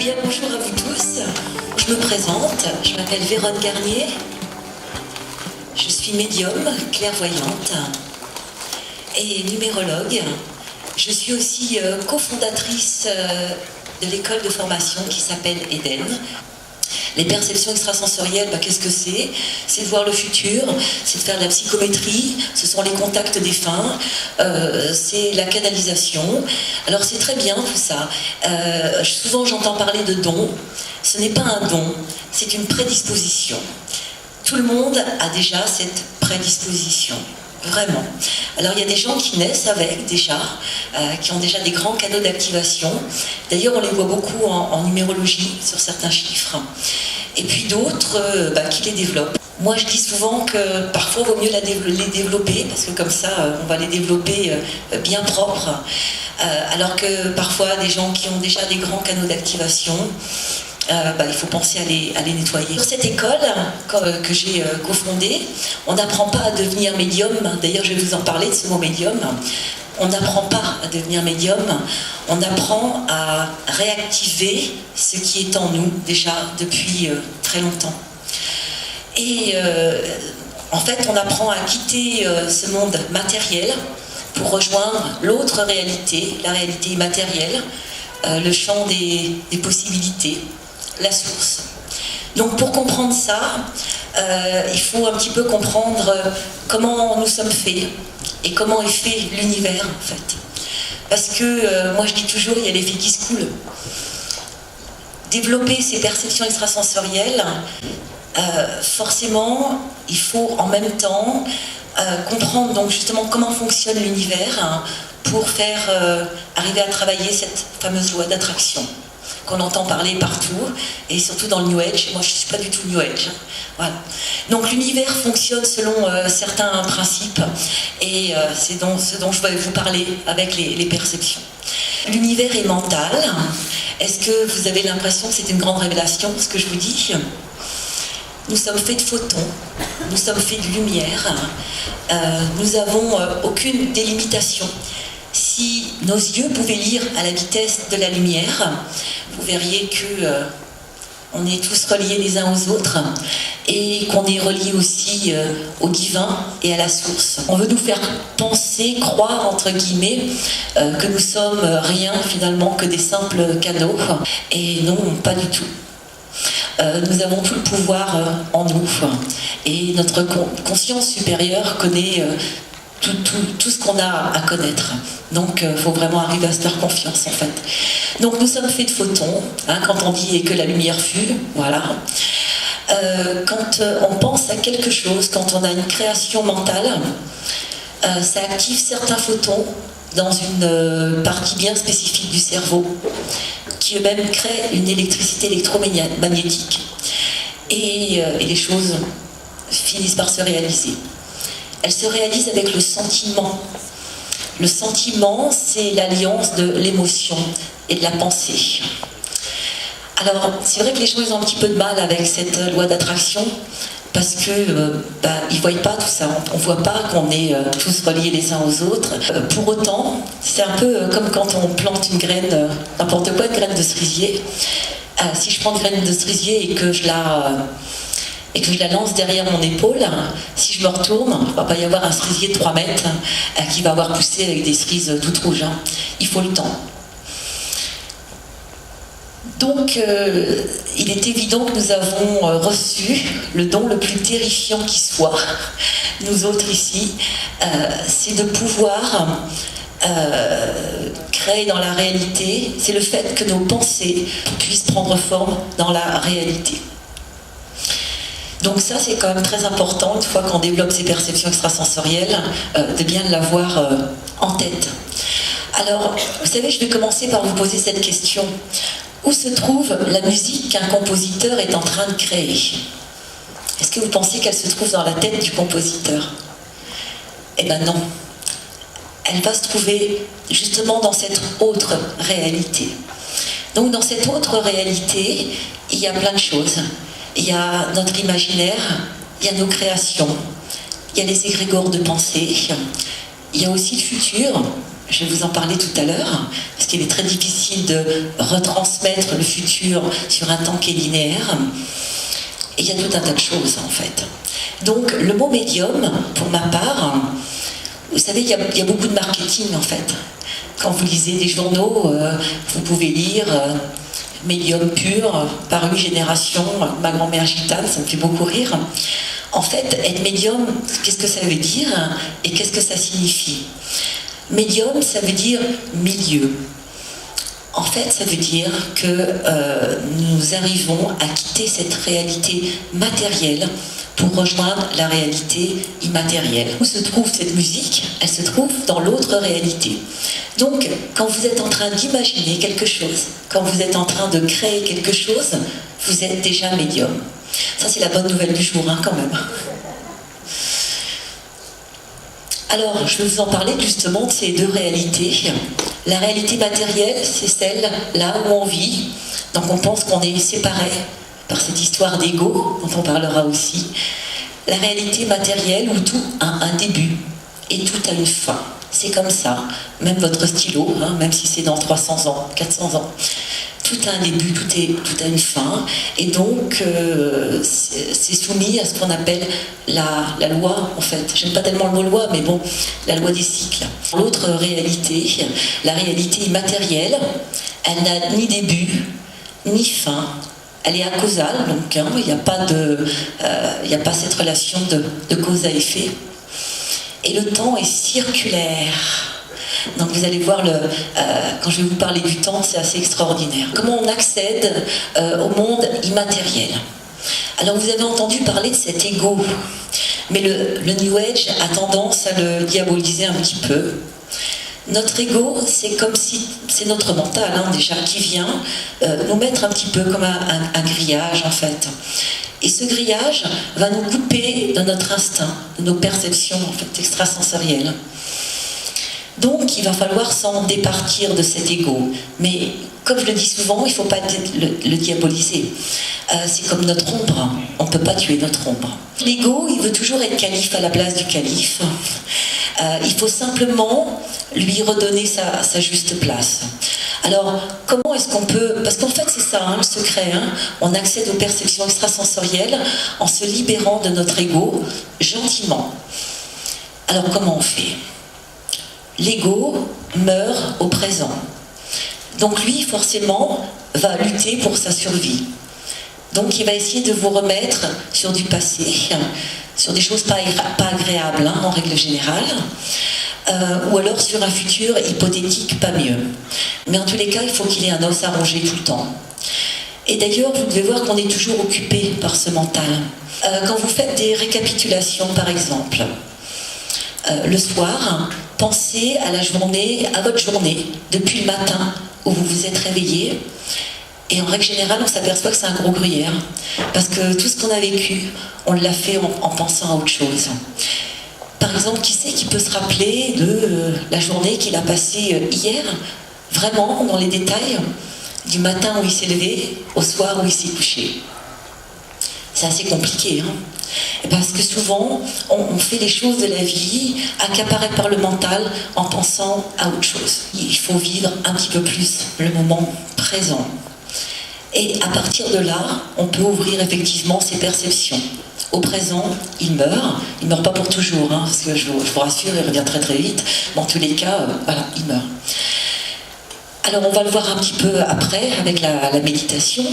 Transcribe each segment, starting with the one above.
Bien, bonjour à vous tous. Je me présente, je m'appelle Vérone Garnier. Je suis médium, clairvoyante et numérologue. Je suis aussi cofondatrice de l'école de formation qui s'appelle Eden. Les perceptions extrasensorielles, qu'est-ce que c'est? C'est de voir le futur, c'est de faire de la psychométrie, ce sont les contacts défunts, c'est la canalisation. Alors c'est très bien tout ça. Souvent j'entends parler de don. Ce n'est pas un don, c'est une prédisposition. Tout le monde a déjà cette prédisposition. Vraiment. Alors il y a des gens qui naissent avec déjà, qui ont déjà des grands canaux d'activation. D'ailleurs on les voit beaucoup en numérologie sur certains chiffres. Et puis d'autres qui les développent. Moi je dis souvent que parfois il vaut mieux les développer, parce que comme ça on va les développer bien propres. Alors que parfois des gens qui ont déjà des grands canaux d'activation, il faut penser à les nettoyer. Sur cette école que j'ai cofondée, on n'apprend pas à devenir médium. D'ailleurs, je vais vous en parler de ce mot médium. On n'apprend pas à devenir médium. On apprend à réactiver ce qui est en nous déjà depuis très longtemps. Et en fait, on apprend à quitter ce monde matériel pour rejoindre l'autre réalité, la réalité immatérielle, le champ des possibilités, la source. Donc pour comprendre ça, il faut un petit peu comprendre comment nous sommes faits et comment est fait l'univers en fait. Parce que moi je dis toujours, il y a l'effet qui se coule. Développer ces perceptions extrasensorielles, forcément, il faut en même temps comprendre donc justement comment fonctionne l'univers pour faire arriver à travailler cette fameuse loi d'attraction qu'on entend parler partout, et surtout dans le New Age. Moi, je ne suis pas du tout New Age. Voilà. Donc, l'univers fonctionne selon certains principes, et c'est ce dont je vais vous parler avec les perceptions. L'univers est mental. Est-ce que vous avez l'impression que c'est une grande révélation, ce que je vous dis? Nous sommes faits de photons, nous sommes faits de lumière, nous n'avons aucune délimitation. Si nos yeux pouvaient lire à la vitesse de la lumière, vous verriez que on est tous reliés les uns aux autres et qu'on est reliés aussi au divin et à la source. On veut nous faire penser, croire entre guillemets, que nous sommes rien finalement que des simples canaux, et non, pas du tout. Nous avons tout le pouvoir en nous, et notre conscience supérieure connaît tout ce qu'on a à connaître. Donc il faut vraiment arriver à se faire confiance en fait. Donc nous sommes faits de photons, quand on dit que la lumière fut, voilà. Quand on pense à quelque chose, quand on a une création mentale, ça active certains photons dans une partie bien spécifique du cerveau, qui eux-mêmes créent une électricité électromagnétique. Et les choses finissent par se réaliser. Elles se réalisent avec le sentiment. Le sentiment, c'est l'alliance de l'émotion et de la pensée. Alors, c'est vrai que les choses ont un petit peu de mal avec cette loi d'attraction, parce que ils ne voient pas tout ça. On ne voit pas qu'on est tous reliés les uns aux autres. Pour autant, c'est un peu comme quand on plante une graine, n'importe quoi, une graine de cerisier. Si je prends une graine de cerisier et que je la lance derrière mon épaule, si je me retourne, il ne va pas y avoir un cerisier de 3 mètres qui va avoir poussé avec des cerises toutes rouges. Il faut le temps. Donc, il est évident que nous avons reçu le don le plus terrifiant qui soit, nous autres ici, c'est de pouvoir créer dans la réalité, c'est le fait que nos pensées puissent prendre forme dans la réalité. Donc ça, c'est quand même très important, une fois qu'on développe ces perceptions extrasensorielles, de bien l'avoir en tête. Alors, vous savez, je vais commencer par vous poser cette question. Où se trouve la musique qu'un compositeur est en train de créer? Est-ce que vous pensez qu'elle se trouve dans la tête du compositeur? Eh bien non. Elle va se trouver justement dans cette autre réalité. Donc dans cette autre réalité, il y a plein de choses. Il y a notre imaginaire, il y a nos créations, il y a les égrégores de pensée, il y a aussi le futur, Je vais vous en parler tout à l'heure, parce qu'il est très difficile de retransmettre le futur sur un temps qui est linéaire. Et il y a tout un tas de choses, en fait. Donc, le mot médium, pour ma part, vous savez, il y a beaucoup de marketing, en fait. Quand vous lisez des journaux, vous pouvez lire médium pur, paru Génération, ma grand-mère gitane, ça me fait beaucoup rire. En fait, être médium, qu'est-ce que ça veut dire et qu'est-ce que ça signifie? Médium, ça veut dire milieu. En fait, ça veut dire que nous arrivons à quitter cette réalité matérielle pour rejoindre la réalité immatérielle. Où se trouve cette musique? Elle se trouve dans l'autre réalité. Donc, quand vous êtes en train d'imaginer quelque chose, quand vous êtes en train de créer quelque chose, vous êtes déjà médium. Ça, c'est la bonne nouvelle du jour, hein, quand même. Alors, je vais vous en parler justement de ces deux réalités. La réalité matérielle, c'est celle là où on vit. Donc on pense qu'on est séparés par cette histoire d'ego, dont on parlera aussi. La réalité matérielle où tout a un début et tout a une fin. C'est comme ça. Même votre stylo, hein, même si c'est dans 300 ans, 400 ans. Tout a un début, tout a une fin, et donc c'est soumis à ce qu'on appelle la loi, en fait. J'aime pas tellement le mot loi, mais bon, la loi des cycles. L'autre réalité, la réalité immatérielle, elle n'a ni début, ni fin. Elle est acausale, donc hein, il n'y a pas cette relation de cause à effet. Et le temps est circulaire. Donc vous allez voir, quand je vais vous parler du temps, c'est assez extraordinaire. Comment on accède au monde immatériel? Alors vous avez entendu parler de cet ego, mais le New Age a tendance à le diaboliser un petit peu. Notre ego, c'est comme si, c'est notre mental hein, déjà, qui vient nous mettre un petit peu comme un grillage en fait. Et ce grillage va nous couper de notre instinct, de nos perceptions en fait, extrasensorielles. Donc, il va falloir s'en départir de cet ego. Mais, comme je le dis souvent, il ne faut pas le diaboliser. C'est comme notre ombre. On ne peut pas tuer notre ombre. L'ego, il veut toujours être calife à la place du calife. Il faut simplement lui redonner sa juste place. Alors, comment est-ce qu'on peut... Parce qu'en fait, c'est ça, hein, le secret. Hein, on accède aux perceptions extrasensorielles en se libérant de notre ego, gentiment. Alors, comment on fait ? L'ego meurt au présent. Donc lui, forcément, va lutter pour sa survie. Donc il va essayer de vous remettre sur du passé, sur des choses pas agréables, hein, en règle générale, ou alors sur un futur hypothétique pas mieux. Mais en tous les cas, il faut qu'il ait un os à ronger tout le temps. Et d'ailleurs, vous devez voir qu'on est toujours occupé par ce mental. Quand vous faites des récapitulations, par exemple, le soir, pensez à votre journée, depuis le matin où vous vous êtes réveillé. Et en règle générale, on s'aperçoit que c'est un gros gruyère. Parce que tout ce qu'on a vécu, on l'a fait en pensant à autre chose. Par exemple, qui c'est qui peut se rappeler de la journée qu'il a passée hier, vraiment dans les détails, du matin où il s'est levé au soir où il s'est couché? C'est assez compliqué, hein. Parce que souvent, on fait les choses de la vie accaparées par le mental en pensant à autre chose. Il faut vivre un petit peu plus le moment présent. Et à partir de là, on peut ouvrir effectivement ses perceptions. Au présent, il meurt pas pour toujours, hein, parce que je vous rassure, il revient très très vite. Mais en tous les cas, voilà, il meurt. Alors on va le voir un petit peu après avec la méditation.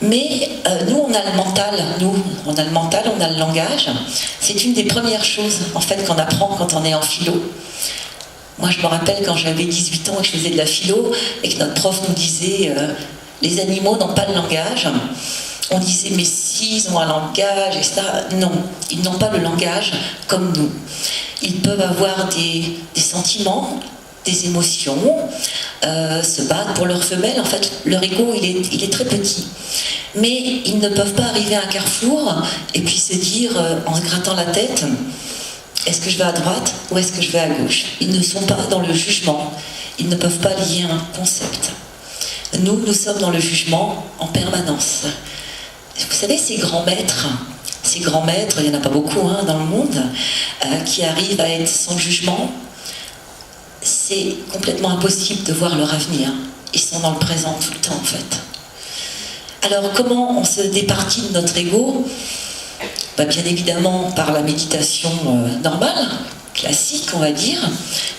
Mais nous, on a le mental, on a le langage. C'est une des premières choses, en fait, qu'on apprend quand on est en philo. Moi, je me rappelle quand j'avais 18 ans et que je faisais de la philo, et que notre prof nous disait les animaux n'ont pas de langage. On disait, mais si, ils ont un langage, etc. Non, ils n'ont pas le langage comme nous. Ils peuvent avoir des sentiments, des émotions, se battre pour leur femelle. En fait, leur ego, il est très petit. Mais ils ne peuvent pas arriver à un carrefour et puis se dire, en se grattant la tête, est-ce que je vais à droite ou est-ce que je vais à gauche? Ils ne sont pas dans le jugement. Ils ne peuvent pas lier un concept. Nous sommes dans le jugement en permanence. Vous savez, ces grands maîtres, il n'y en a pas beaucoup hein, dans le monde, qui arrivent à être sans jugement, c'est complètement impossible de voir leur avenir. Ils sont dans le présent tout le temps en fait. Alors comment on se départit de notre ego? Bien évidemment par la méditation normale, classique on va dire.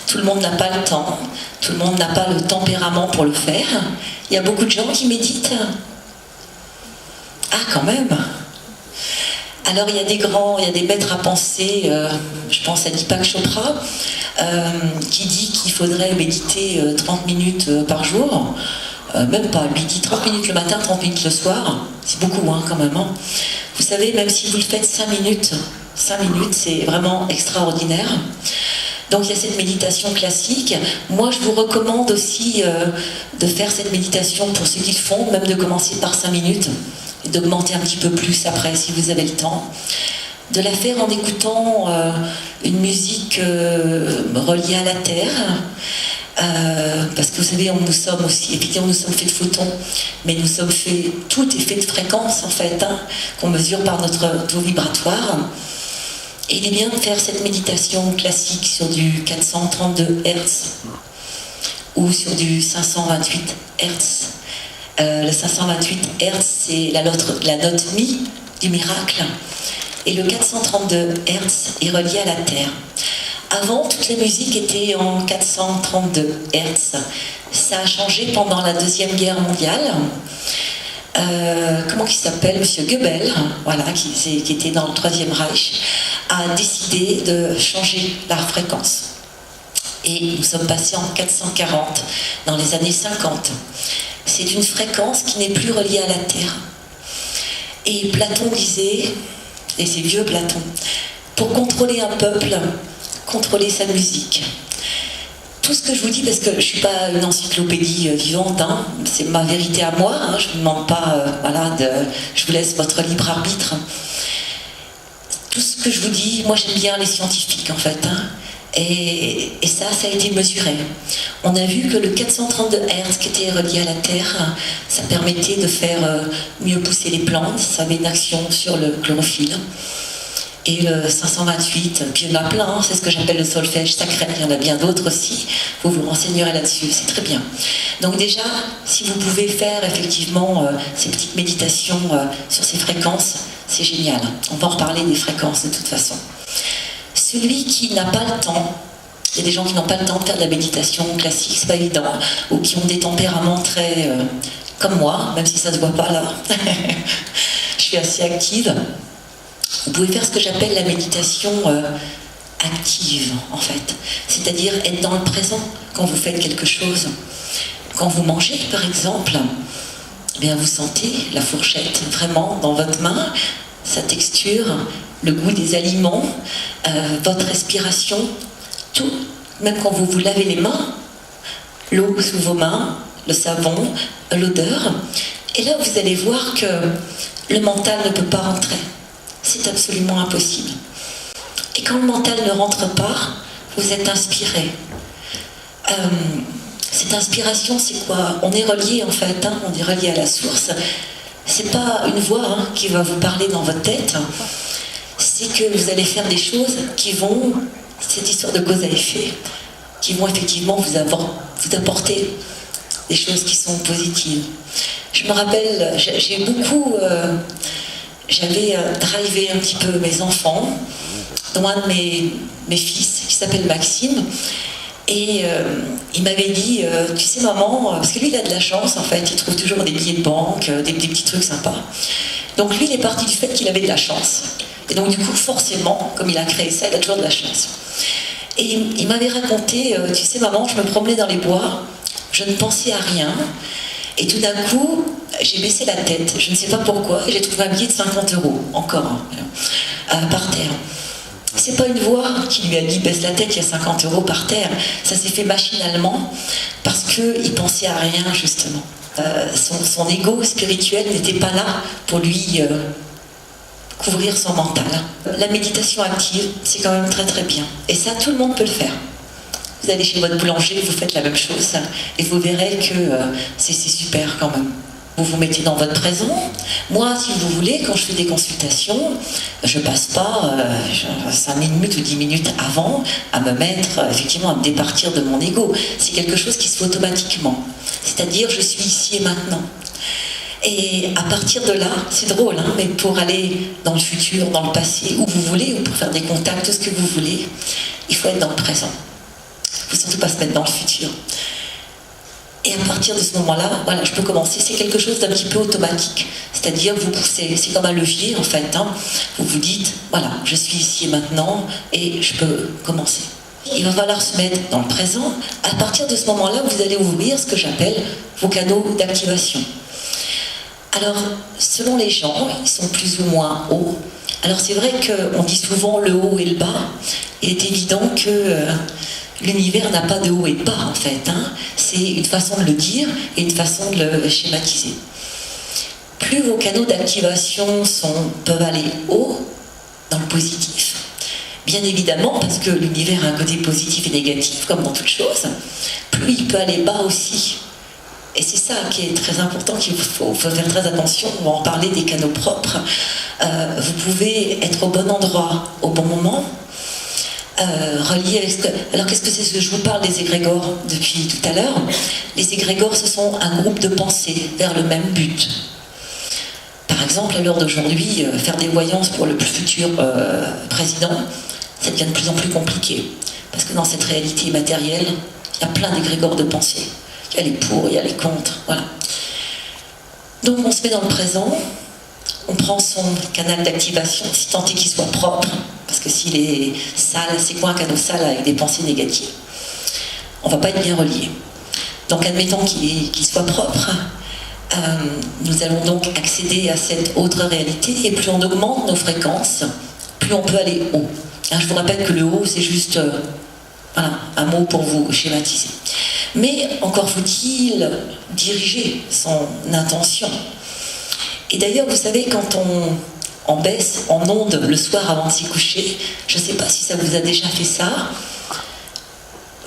Tout le monde n'a pas le temps, tout le monde n'a pas le tempérament pour le faire. Il y a beaucoup de gens qui méditent. Ah quand même. Alors il y a des maîtres à penser, je pense à Deepak Chopra, qui dit qu'il faudrait méditer 30 minutes par jour. Même pas, lui dit 30 minutes le matin, 30 minutes le soir. C'est beaucoup quand même. Hein. Vous savez, même si vous le faites 5 minutes, c'est vraiment extraordinaire. Donc il y a cette méditation classique. Moi je vous recommande aussi de faire cette méditation pour ceux qui le font, même de commencer par 5 minutes et d'augmenter un petit peu plus après si vous avez le temps. De la faire en écoutant une musique reliée à la terre. Parce que vous savez, nous sommes aussi, effectivement, nous sommes faits de photons, mais nous sommes faits, tout est fait de fréquences en fait, qu'on mesure par notre taux vibratoire. Et il est bien de faire cette méditation classique sur du 432 Hz ou sur du 528 Hz. Le 528 Hz, c'est la note Mi du miracle, et le 432 Hz est relié à la Terre. Avant, toutes les musiques étaient en 432 Hz. Ça a changé pendant la Deuxième Guerre mondiale. Comment il s'appelle, Monsieur Goebbels, voilà, qui était dans le Troisième Reich, a décidé de changer la fréquence. Et nous sommes passés en 440, dans les années 50. C'est une fréquence qui n'est plus reliée à la Terre. Et Platon disait, et c'est vieux Platon, pour contrôler un peuple, contrôler sa musique. Tout ce que je vous dis, parce que je ne suis pas une encyclopédie vivante, c'est ma vérité à moi, je ne vous demande pas, je vous laisse votre libre arbitre. Tout ce que je vous dis, moi j'aime bien les scientifiques en fait, et ça a été mesuré. On a vu que le 432 Hz qui était relié à la Terre, ça permettait de faire mieux pousser les plantes, ça avait une action sur le chlorophylle. Et le 528, puis il y en a plein, c'est ce que j'appelle le solfège sacré, il y en a bien d'autres aussi, vous vous renseignerez là-dessus, c'est très bien. Donc déjà, si vous pouvez faire effectivement ces petites méditations sur ces fréquences, c'est génial. On va en reparler des fréquences de toute façon. Celui qui n'a pas le temps, il y a des gens qui n'ont pas le temps de faire de la méditation classique, c'est pas évident, ou qui ont des tempéraments très... comme moi, même si ça ne se voit pas là, je suis assez active. Vous pouvez faire ce que j'appelle la méditation active, en fait. C'est-à-dire être dans le présent quand vous faites quelque chose. Quand vous mangez, par exemple, eh bien, vous sentez la fourchette vraiment dans votre main, sa texture, le goût des aliments, votre respiration, tout. Même quand vous vous lavez les mains, l'eau sous vos mains, le savon, l'odeur. Et là, vous allez voir que le mental ne peut pas rentrer. C'est absolument impossible. Et quand le mental ne rentre pas, vous êtes inspiré. Cette inspiration, c'est quoi? On est relié en fait, on est relié à la source. C'est pas une voix qui va vous parler dans votre tête. C'est que vous allez faire des choses qui vont, cette histoire de cause à effet, qui vont effectivement vous apporter des choses qui sont positives. Je me rappelle, j'ai beaucoup... J'avais drivé un petit peu mes enfants, dont un de mes fils, qui s'appelle Maxime, et il m'avait dit, tu sais maman, parce que lui il a de la chance en fait, il trouve toujours des billets de banque, des petits trucs sympas. Donc lui il est parti du fait qu'il avait de la chance. Et donc du coup forcément, comme il a créé ça, il a toujours de la chance. Et il m'avait raconté, tu sais maman, je me promenais dans les bois, je ne pensais à rien, et tout d'un coup, j'ai baissé la tête, je ne sais pas pourquoi, et j'ai trouvé un billet de 50 €, encore, par terre. C'est pas une voix qui lui a dit baisse la tête, il y a 50 € par terre. Ça s'est fait machinalement, parce qu'il pensait à rien, justement. Son ego spirituel n'était pas là pour lui couvrir son mental. La méditation active, c'est quand même très très bien. Et ça, tout le monde peut le faire. Vous allez chez votre boulanger, vous faites la même chose, et vous verrez que c'est super quand même. vous vous mettez dans votre présent. Moi, si vous voulez, quand je fais des consultations, je passe pas 5 minutes ou 10 minutes avant à me mettre, effectivement, à me départir de mon ego. C'est quelque chose qui se fait automatiquement. C'est-à-dire, je suis ici et maintenant. Et à partir de là, c'est drôle, hein, mais pour aller dans le futur, dans le passé, où vous voulez, ou pour faire des contacts, tout ce que vous voulez, il faut être dans le présent. Il ne faut surtout pas se mettre dans le futur. Et à partir de ce moment-là, voilà, je peux commencer. C'est quelque chose d'un petit peu automatique. C'est-à-dire, vous poussez, c'est comme un levier, en fait. Hein. Vous vous dites, voilà, je suis ici et maintenant, et je peux commencer. Il va falloir se mettre dans le présent. À partir de ce moment-là, vous allez ouvrir ce que j'appelle vos canaux d'activation. Alors, selon les gens, ils sont plus ou moins hauts. Alors, c'est vrai qu'on dit souvent le haut et le bas. Il est évident que l'univers n'a pas de haut et de bas, en fait. Hein. C'est une façon de le dire et une façon de le schématiser. Plus vos canaux d'activation peuvent aller haut, dans le positif, bien évidemment, parce que l'univers a un côté positif et négatif, comme dans toute chose, plus il peut aller bas aussi. Et c'est ça qui est très important, qu'il faut faire très attention. On va en parler des canaux propres. Vous pouvez être au bon endroit, au bon moment, relié avec Alors qu'est-ce que c'est ce que je vous parle des égrégores depuis tout à l'heure? Les égrégores, ce sont un groupe de pensées vers le même but. Par exemple, à l'heure d'aujourd'hui, faire des voyances pour le futur président, ça devient de plus en plus compliqué. Parce que dans cette réalité matérielle, il y a plein d'égrégores de pensées. Il y a les pour, il y a les contre, voilà. Donc on se met dans le présent, on prend son canal d'activation, si tant est qu'il soit propre, parce que s'il est sale, c'est quoi un canal sale avec des pensées négatives? On ne va pas être bien relié. Donc admettons qu'il soit propre, nous allons donc accéder à cette autre réalité, et plus on augmente nos fréquences, plus on peut aller haut. Alors, je vous rappelle que le haut, c'est juste voilà, un mot pour vous schématiser. Mais encore faut-il diriger son intention. Et d'ailleurs, vous savez, quand on baisse en onde le soir avant de s'y coucher, je ne sais pas si ça vous a déjà fait ça,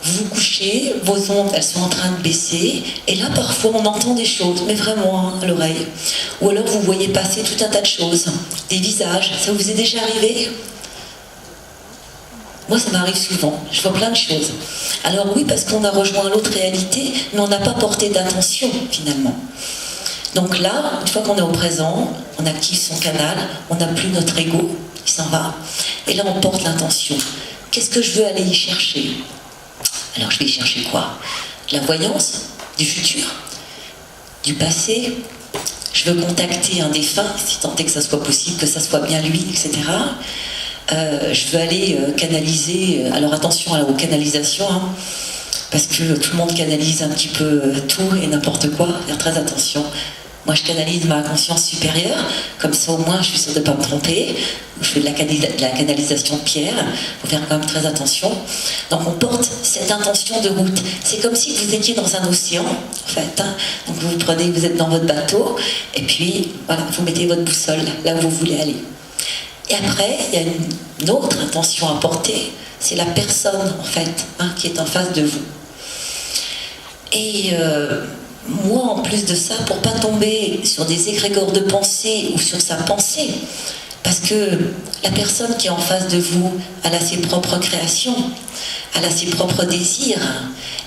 vous vous couchez, vos ondes, elles sont en train de baisser, et là, parfois, on entend des choses, mais vraiment à l'oreille. Ou alors, vous voyez passer tout un tas de choses, des visages. Ça vous est déjà arrivé ? Moi, ça m'arrive souvent. Je vois plein de choses. Alors oui, parce qu'on a rejoint l'autre réalité, mais on n'a pas porté d'attention, finalement. Donc là, une fois qu'on est au présent, on active son canal, on n'a plus notre ego, il s'en va. Et là, on porte l'intention. Qu'est-ce que je veux aller y chercher? Alors, je vais y chercher quoi? La voyance du futur, du passé. Je veux contacter un défunt, si tant est que ça soit possible, que ça soit bien lui, etc. Je veux aller canaliser, alors attention aux canalisations, hein, parce que tout le monde canalise un petit peu tout et n'importe quoi, faire très attention. Moi je canalise ma conscience supérieure, comme ça au moins je suis sûre de ne pas me tromper. Je fais de la canalisation de pierre, il faut faire quand même très attention. Donc on porte cette intention de route. C'est comme si vous étiez dans un océan, en fait. Hein. Donc vous êtes dans votre bateau, et puis voilà, vous mettez votre boussole là où vous voulez aller. Et après, il y a une autre intention à porter, c'est la personne, en fait, hein, qui est en face de vous. Et moi, en plus de ça, pour ne pas tomber sur des égrégores de pensée ou sur sa pensée, parce que la personne qui est en face de vous, elle a ses propres créations, elle a ses propres désirs.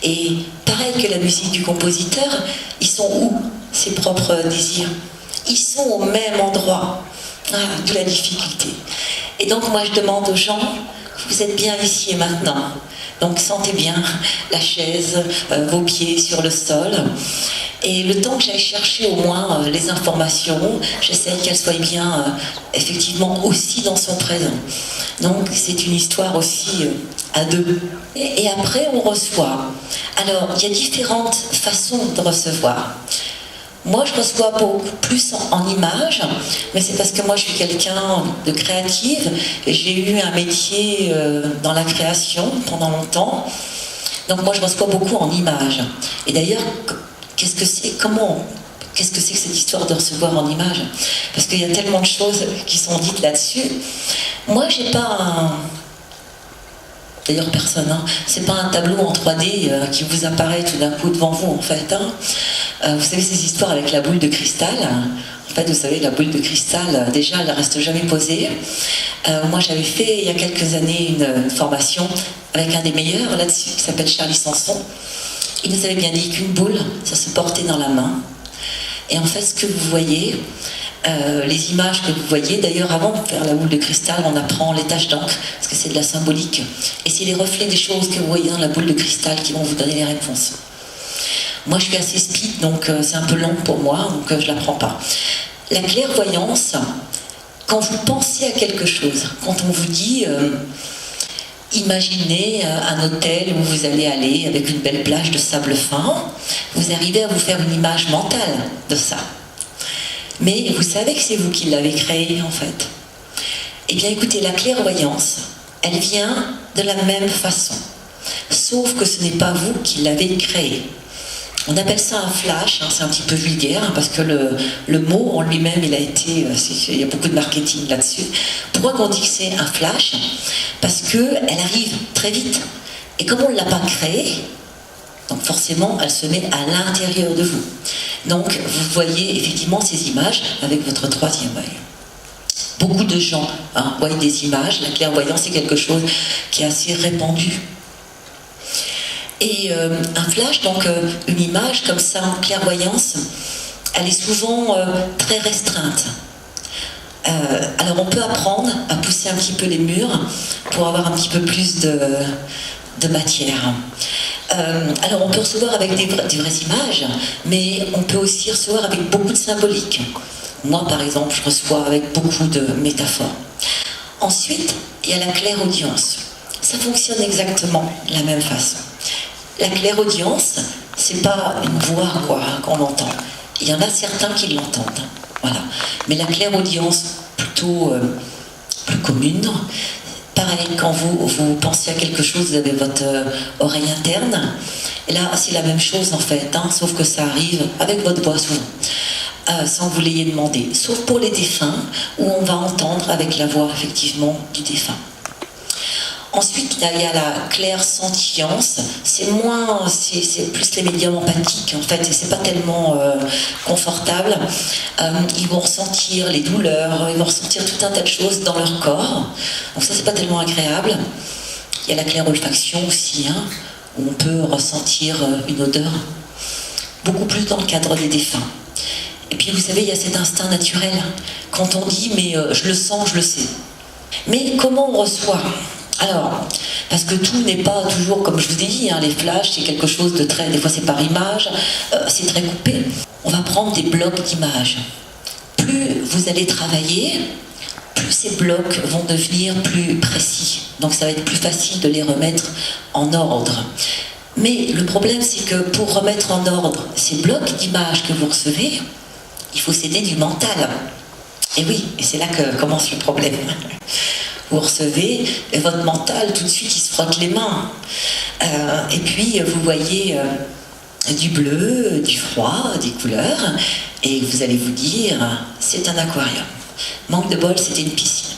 Et pareil que la musique du compositeur, ils sont où, ses propres désirs? Ils sont au même endroit. Ah, de la difficulté. Et donc moi je demande aux gens, vous êtes bien ici et maintenant. Donc sentez bien la chaise, vos pieds sur le sol. Et le temps que j'aille chercher au moins les informations, j'essaie qu'elles soient bien effectivement aussi dans son présent. Donc c'est une histoire aussi à deux. Et après on reçoit. Alors il y a différentes façons de recevoir. Moi, je reçois beaucoup plus en images, mais c'est parce que moi, je suis quelqu'un de créative et j'ai eu un métier dans la création pendant longtemps. Donc moi, je reçois beaucoup en images. Et d'ailleurs, qu'est-ce que c'est que cette histoire de recevoir en images? Parce qu'il y a tellement de choses qui sont dites là-dessus. Moi, j'ai pas un... D'ailleurs, personne, hein. C'est pas un tableau en 3D qui vous apparaît tout d'un coup devant vous, en fait. Hein. Vous savez ces histoires avec la boule de cristal. En fait, vous savez, la boule de cristal, déjà, elle ne reste jamais posée. Moi, j'avais fait, il y a quelques années, une formation avec un des meilleurs là-dessus, qui s'appelle Charlie Sanson. Il nous avait bien dit qu'une boule, ça se portait dans la main. Et en fait, ce que vous voyez, les images que vous voyez, d'ailleurs, avant de faire la boule de cristal, on apprend les taches d'encre, parce que c'est de la symbolique. Et c'est les reflets des choses que vous voyez dans la boule de cristal qui vont vous donner les réponses. Moi, je suis assez speed, donc c'est un peu long pour moi, donc je ne la prends pas. La clairvoyance, quand vous pensez à quelque chose, quand on vous dit imaginez un hôtel où vous allez aller avec une belle plage de sable fin, vous arrivez à vous faire une image mentale de ça. Mais vous savez que c'est vous qui l'avez créé en fait. Eh bien écoutez, la clairvoyance, elle vient de la même façon, sauf que ce n'est pas vous qui l'avez créé. On appelle ça un flash, hein, c'est un petit peu vulgaire, hein, parce que le mot en lui-même, il y a beaucoup de marketing là-dessus. Pourquoi qu'on dit que c'est un flash? Parce qu'elle arrive très vite. Et comme on ne l'a pas créée, donc forcément, elle se met à l'intérieur de vous. Donc, vous voyez effectivement ces images avec votre troisième œil. Beaucoup de gens voient des images. La clairvoyance, c'est quelque chose qui est assez répandu. Et un flash, donc une image comme ça en clairvoyance, elle est souvent très restreinte. Alors on peut apprendre à pousser un petit peu les murs pour avoir un petit peu plus de matière. Alors on peut recevoir avec des vraies images, mais on peut aussi recevoir avec beaucoup de symbolique. Moi par exemple, je reçois avec beaucoup de métaphores. Ensuite, il y a la clairaudience. Ça fonctionne exactement de la même façon. La clairaudience, c'est pas une voix qu'on entend. Il y en a certains qui l'entendent, voilà. Mais la clairaudience, plutôt plus commune, pareil, quand vous pensez à quelque chose, vous avez votre oreille interne. Et là, c'est la même chose en fait, hein, sauf que ça arrive avec votre voix souvent, sans que vous l'ayez demandé. Sauf pour les défunts, où on va entendre avec la voix effectivement du défunt. Ensuite, il y a la clairsentience. C'est plus les médiums empathiques en fait, et c'est pas tellement confortable. Ils vont ressentir les douleurs, ils vont ressentir tout un tas de choses dans leur corps. Donc ça, c'est pas tellement agréable. Il y a la clairolfaction aussi, hein, où on peut ressentir une odeur, beaucoup plus dans le cadre des défunts. Et puis vous savez, il y a cet instinct naturel. Quand on dit mais je le sens, je le sais. Mais comment on reçoit ? Alors, parce que tout n'est pas toujours, comme je vous ai dit, hein, les flashs, c'est quelque chose de très... Des fois, c'est par image, c'est très coupé. On va prendre des blocs d'images. Plus vous allez travailler, plus ces blocs vont devenir plus précis. Donc, ça va être plus facile de les remettre en ordre. Mais le problème, c'est que pour remettre en ordre ces blocs d'images que vous recevez, il faut s'aider du mental. Et oui, et c'est là que commence le problème. Vous recevez, et votre mental, tout de suite, il se frotte les mains. Et puis, vous voyez du bleu, du froid, des couleurs, et vous allez vous dire, c'est un aquarium. Manque de bol, c'était une piscine.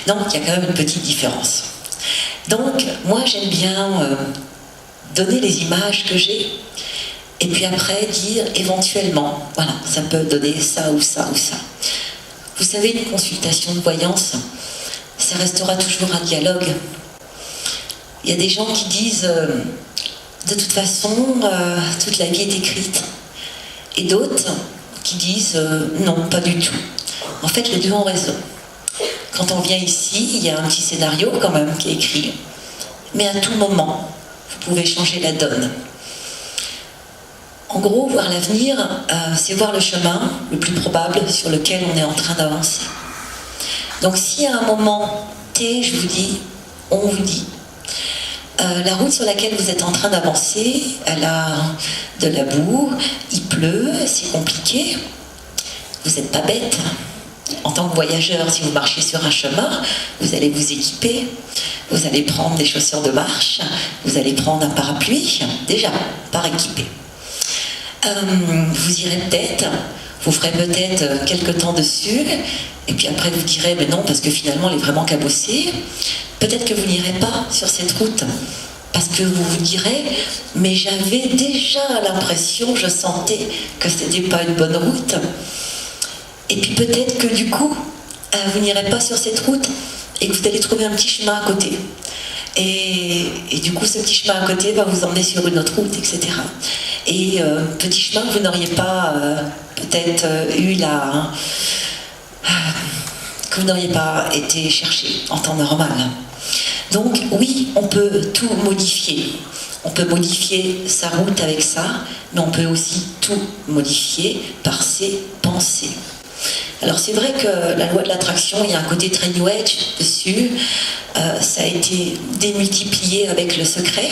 Donc, il y a quand même une petite différence. Donc, moi, j'aime bien donner les images que j'ai, et puis après, dire éventuellement, voilà, ça peut donner ça ou ça ou ça. Vous savez, une consultation de voyance, ça restera toujours un dialogue. Il y a des gens qui disent de toute façon, toute la vie est écrite. Et d'autres qui disent non, pas du tout. En fait, les deux ont raison. Quand on vient ici, il y a un petit scénario quand même qui est écrit. Mais à tout moment, vous pouvez changer la donne. En gros, voir l'avenir, c'est voir le chemin le plus probable sur lequel on est en train d'avancer. Donc si à un moment T, je vous dis, on vous dit, la route sur laquelle vous êtes en train d'avancer, elle a de la boue, il pleut, c'est compliqué, vous n'êtes pas bête. En tant que voyageur, si vous marchez sur un chemin, vous allez vous équiper, vous allez prendre des chaussures de marche, vous allez prendre un parapluie, déjà, par équipé. Vous irez peut-être, vous ferez peut-être quelques temps dessus, et puis après vous direz, mais non, parce que finalement elle est vraiment cabossée. Peut-être que vous n'irez pas sur cette route, Parce que vous vous direz, mais j'avais déjà l'impression, je sentais que c'était pas une bonne route. Et puis peut-être que du coup, vous n'irez pas sur cette route et que vous allez trouver un petit chemin à côté. Et du coup, ce petit chemin à côté va vous emmener sur une autre route, etc. Et petit chemin que vous n'auriez pas peut-être eu là, que vous n'auriez pas été chercher en temps normal. Donc oui, on peut tout modifier. On peut modifier sa route avec ça, mais on peut aussi tout modifier par ses pensées. Alors c'est vrai que la loi de l'attraction, il y a un côté très New Age dessus. Ça a été démultiplié avec le secret.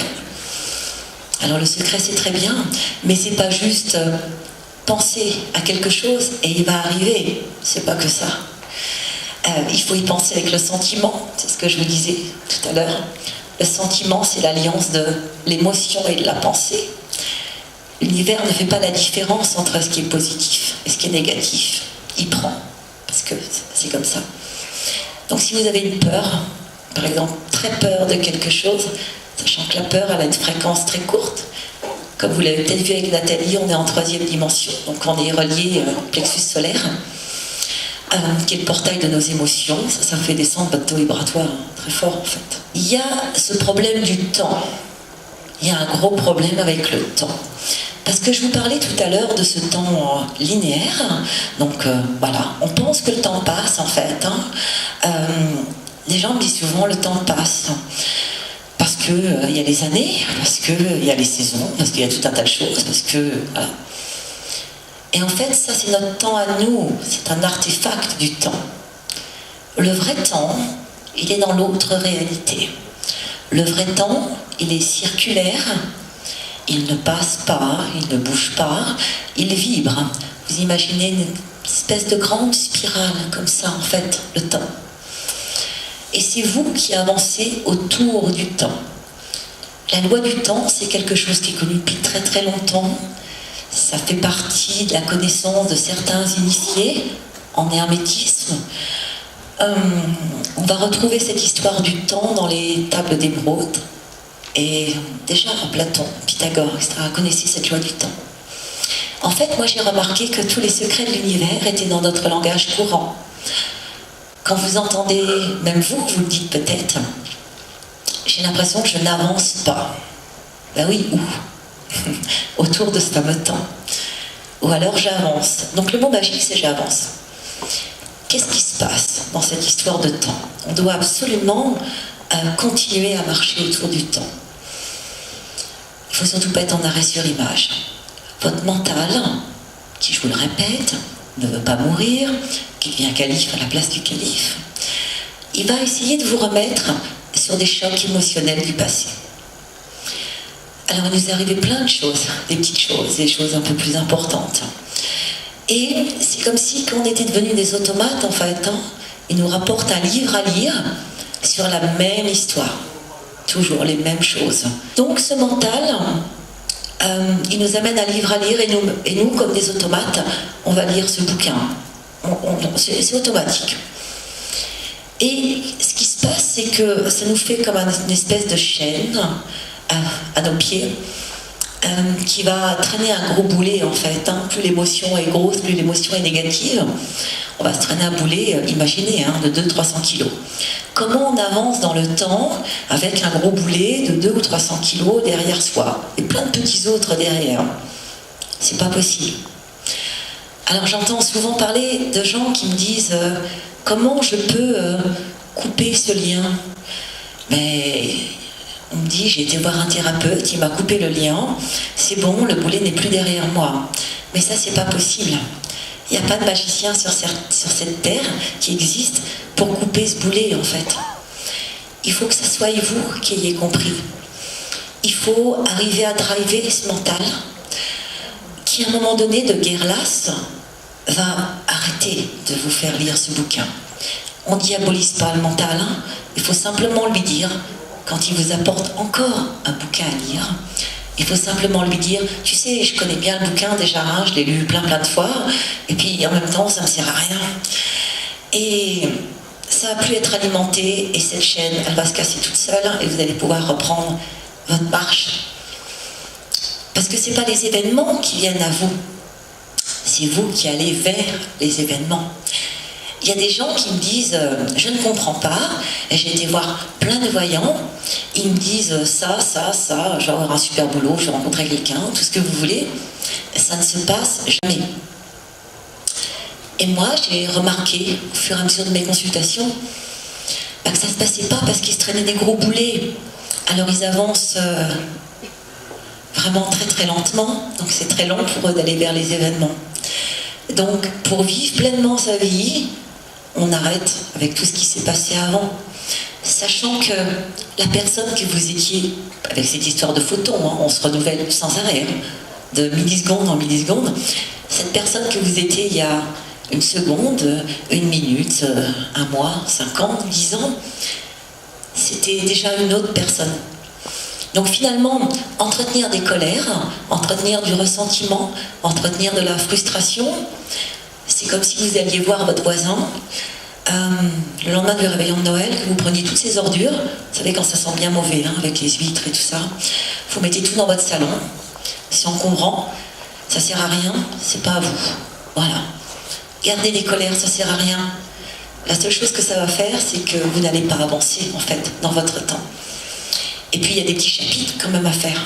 Alors le secret c'est très bien, mais c'est pas juste penser à quelque chose et il va arriver. C'est pas que ça. Il faut y penser avec le sentiment, c'est ce que je vous disais tout à l'heure. Le sentiment, c'est l'alliance de l'émotion et de la pensée. L'univers ne fait pas la différence entre ce qui est positif et ce qui est négatif. Il prend, parce que c'est comme ça. Donc si vous avez une peur, par exemple, très peur de quelque chose, sachant que la peur, elle a une fréquence très courte, comme vous l'avez peut-être vu avec Nathalie, on est en 3e dimension, donc on est relié au plexus solaire, qui est le portail de nos émotions. Ça fait descendre votre taux vibratoire très fort en fait. Il y a ce problème du temps. Il y a un gros problème avec le temps. Parce que je vous parlais tout à l'heure de ce temps linéaire. Donc voilà, on pense que le temps passe en fait. Les gens me disent souvent le temps passe. Parce qu'il y a les années, parce qu'il y a les saisons, parce qu'il y a tout un tas de choses, parce que... Voilà. Et en fait, ça c'est notre temps à nous, c'est un artefact du temps. Le vrai temps, il est dans l'autre réalité. Le vrai temps, il est circulaire, il ne passe pas, il ne bouge pas, il vibre. Vous imaginez une espèce de grande spirale comme ça, en fait, le temps. Et c'est vous qui avancez autour du temps. La loi du temps, c'est quelque chose qui est connu depuis très très longtemps. Ça fait partie de la connaissance de certains initiés en hermétisme. On va retrouver cette histoire du temps dans les tables d'émeraude. Et déjà, Platon, Pythagore, etc., connaissaient cette loi du temps. En fait, moi j'ai remarqué que tous les secrets de l'univers étaient dans notre langage courant. Quand vous entendez, même vous le dites peut-être, j'ai l'impression que je n'avance pas. Ben oui, où? Autour de ce fameux temps. Ou alors j'avance. Donc le mot magique, c'est j'avance. Qu'est-ce qui se passe dans cette histoire de temps? On doit absolument continuer à marcher autour du temps. Il ne faut surtout pas être en arrêt sur image. Votre mental, qui, je vous le répète, ne veut pas mourir, qui devient calife à la place du calife, il va essayer de vous remettre sur des chocs émotionnels du passé. Alors il nous est arrivé plein de choses, des petites choses, des choses un peu plus importantes. Et c'est comme si quand on était devenus des automates, en fait, il nous rapporte un livre à lire sur la même histoire. Toujours les mêmes choses. Donc ce mental, il nous amène un livre à lire et nous, comme des automates, on va lire ce bouquin. C'est automatique. Et ce qui se passe, c'est que ça nous fait comme une espèce de chaîne à nos pieds qui va traîner un gros boulet en fait. Plus l'émotion est grosse, plus l'émotion est négative. On va se traîner un boulet, imaginez, de 200-300 kilos. Comment on avance dans le temps avec un gros boulet de 200 ou 300 kilos derrière soi et plein de petits autres derrière? C'est pas possible. Alors j'entends souvent parler de gens qui me disent comment je peux couper ce lien? Mais on me dit, j'ai été voir un thérapeute, il m'a coupé le lien, c'est bon, le boulet n'est plus derrière moi. Mais ça, c'est pas possible. Il n'y a pas de magicien sur cette terre qui existe pour couper ce boulet, en fait. Il faut que ce soit vous qui ayez compris. Il faut arriver à driver ce mental qui, à un moment donné, de guerre lasse, va arrêter de vous faire lire ce bouquin. On ne diabolise pas le mental, il faut simplement lui dire, quand il vous apporte encore un bouquin à lire, il faut simplement lui dire, tu sais, je connais bien le bouquin déjà, je l'ai lu plein de fois, et puis en même temps, ça ne me sert à rien. Et ça va plus être alimenté, et cette chaîne, elle va se casser toute seule, et vous allez pouvoir reprendre votre marche. Parce que ce n'est pas les événements qui viennent à vous, c'est vous qui allez vers les événements. Il y a des gens qui me disent « je ne comprends pas », et j'ai été voir plein de voyants, ils me disent ça, je vais avoir un super boulot, je vais rencontrer quelqu'un, tout ce que vous voulez, ça ne se passe jamais. Et moi, j'ai remarqué, au fur et à mesure de mes consultations, que ça ne se passait pas parce qu'ils se traînaient des gros boulets. Alors ils avancent vraiment très très lentement, donc c'est très long pour eux d'aller vers les événements. Donc pour vivre pleinement sa vie, on arrête avec tout ce qui s'est passé avant, sachant que la personne que vous étiez, avec cette histoire de photons, hein, on se renouvelle sans arrêt, hein, de milliseconde en milliseconde, cette personne que vous étiez il y a une seconde, une minute, un mois, 5 ans, 10 ans, c'était déjà une autre personne. Donc finalement, entretenir des colères, entretenir du ressentiment, entretenir de la frustration, c'est comme si vous alliez voir votre voisin le lendemain du réveillon de Noël, que vous preniez toutes ces ordures, vous savez quand ça sent bien mauvais, hein, avec les huîtres et tout ça, vous mettez tout dans votre salon, c'est encombrant, ça sert à rien, c'est pas à vous. Voilà. Gardez les colères, ça sert à rien. La seule chose que ça va faire, c'est que vous n'allez pas avancer, en fait, dans votre temps. Et puis, il y a des petits chapitres quand même à faire,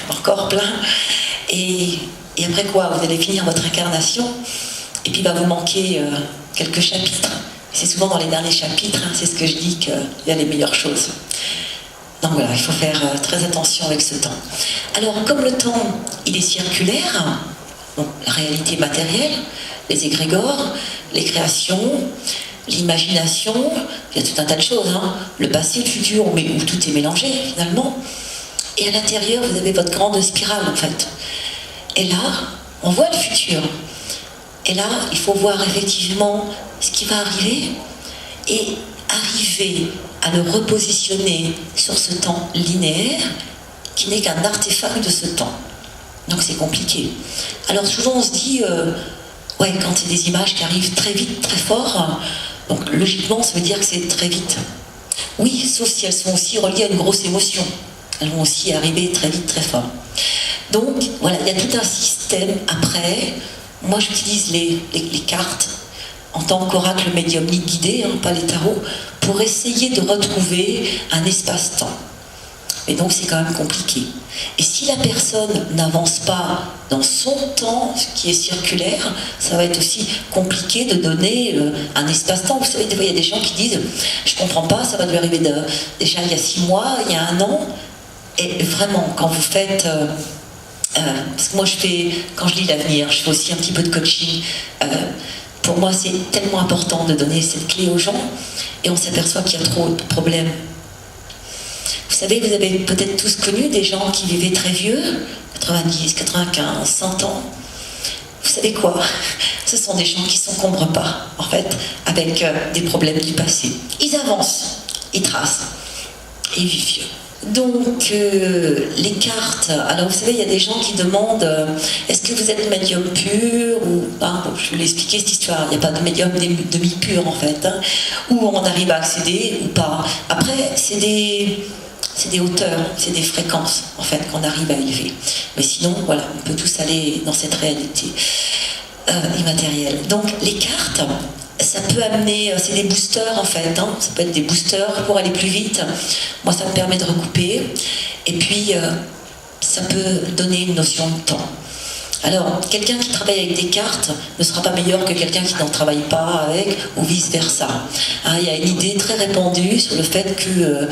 encore plein. Et après quoi, vous allez finir votre incarnation, et puis il va vous manquer quelques chapitres. C'est souvent dans les derniers chapitres, hein, c'est ce que je dis, qu'il y a les meilleures choses. Donc voilà, il faut faire très attention avec ce temps. Alors, comme le temps, il est circulaire, bon, la réalité matérielle, les égrégores, les créations, l'imagination, il y a tout un tas de choses, hein. Le passé, le futur, où tout est mélangé finalement. Et à l'intérieur, vous avez votre grande spirale en fait. Et là, on voit le futur. Et là, il faut voir effectivement ce qui va arriver et arriver à le repositionner sur ce temps linéaire qui n'est qu'un artefact de ce temps. Donc c'est compliqué. Alors souvent on se dit, ouais, quand c'est des images qui arrivent très vite, très fort, donc logiquement ça veut dire que c'est très vite. Oui, sauf si elles sont aussi reliées à une grosse émotion. Elles vont aussi arriver très vite, très fort. Donc voilà, il y a tout un système après. Moi j'utilise les cartes en tant qu'oracle médiumnique guidé, hein, pas les tarots, pour essayer de retrouver un espace-temps. Et donc c'est quand même compliqué. Et si la personne n'avance pas dans son temps, ce qui est circulaire, ça va être aussi compliqué de donner un espace-temps. Vous savez, des fois il y a des gens qui disent « je comprends pas, ça va lui arriver déjà il y a 6 mois, il y a 1 an ». Et vraiment, quand vous faites... parce que moi quand je lis l'avenir, je fais aussi un petit peu de coaching. Pour moi c'est tellement important de donner cette clé aux gens et on s'aperçoit qu'il y a trop de problèmes. Vous savez, vous avez peut-être tous connu des gens qui vivaient très vieux, 90, 95, 100 ans. Vous savez quoi? Ce sont des gens qui ne s'encombrent pas, en fait, avec des problèmes du passé. Ils avancent, ils tracent, et ils vivent vieux. Donc, les cartes, alors vous savez, il y a des gens qui demandent est-ce que vous êtes médium pur ou pas? Bon, je vais vous l'expliquer cette histoire, il n'y a pas de médium demi-pur en fait, hein, où on arrive à accéder ou pas. Après, c'est des hauteurs, c'est des fréquences en fait qu'on arrive à élever. Mais sinon, voilà, on peut tous aller dans cette réalité immatérielle. Donc, les cartes, ça peut amener, c'est des boosters en fait, hein. Ça peut être des boosters pour aller plus vite. Moi ça me permet de recouper. Et puis ça peut donner une notion de temps. Alors, quelqu'un qui travaille avec des cartes ne sera pas meilleur que quelqu'un qui n'en travaille pas avec, ou vice-versa. Hein, il y a une idée très répandue sur le fait que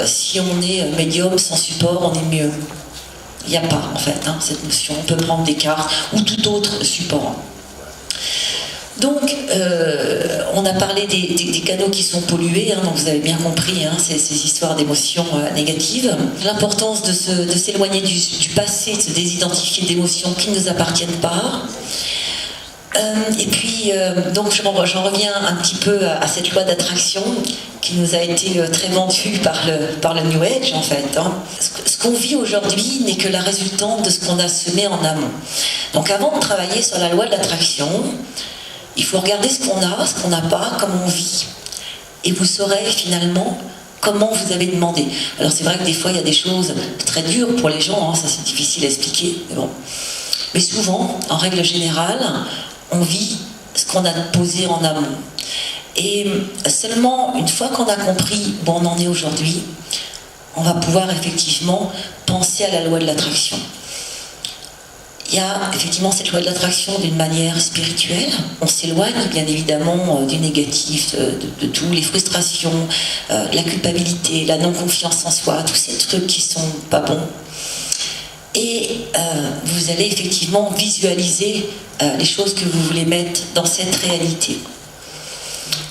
si on est médium sans support, on est mieux. Il n'y a pas en fait hein, cette notion. On peut prendre des cartes ou tout autre support. Donc, on a parlé des canaux qui sont pollués, hein, donc vous avez bien compris hein, ces histoires d'émotions négatives. L'importance de s'éloigner du passé, de se désidentifier d'émotions qui ne nous appartiennent pas. Et puis, donc j'en reviens un petit peu à cette loi d'attraction qui nous a été très vendue par le New Age en fait. Hein. Ce qu'on vit aujourd'hui n'est que la résultante de ce qu'on a semé en amont. Donc avant de travailler sur la loi de l'attraction, il faut regarder ce qu'on a, ce qu'on n'a pas, comment on vit. Et vous saurez finalement comment vous avez demandé. Alors c'est vrai que des fois il y a des choses très dures pour les gens, ça c'est difficile à expliquer, mais bon. Mais souvent, en règle générale, on vit ce qu'on a posé en amont. Et seulement une fois qu'on a compris où on en est aujourd'hui, on va pouvoir effectivement penser à la loi de l'attraction. Il y a effectivement cette loi de l'attraction d'une manière spirituelle. On s'éloigne bien évidemment du négatif, de tout, les frustrations, la culpabilité, la non-confiance en soi, tous ces trucs qui sont pas bons. Et vous allez effectivement visualiser les choses que vous voulez mettre dans cette réalité.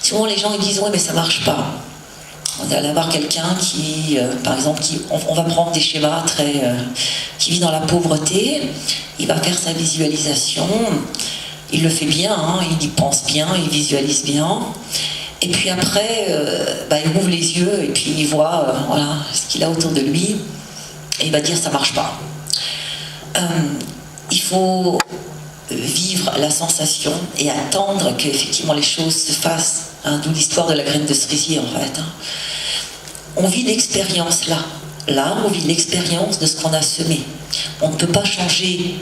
Souvent les gens ils disent « ouais mais ça marche pas ». On va avoir quelqu'un qui, par exemple, on va prendre des schémas qui vit dans la pauvreté, il va faire sa visualisation, il le fait bien, il y pense bien, il visualise bien, et puis après, il ouvre les yeux et puis il voit voilà, ce qu'il a autour de lui, et il va dire ça marche pas. Il faut vivre la sensation et attendre qu'effectivement les choses se fassent, d'où l'histoire de la graine de cerisier en fait. On vit l'expérience là on vit l'expérience de ce qu'on a semé. On ne peut pas changer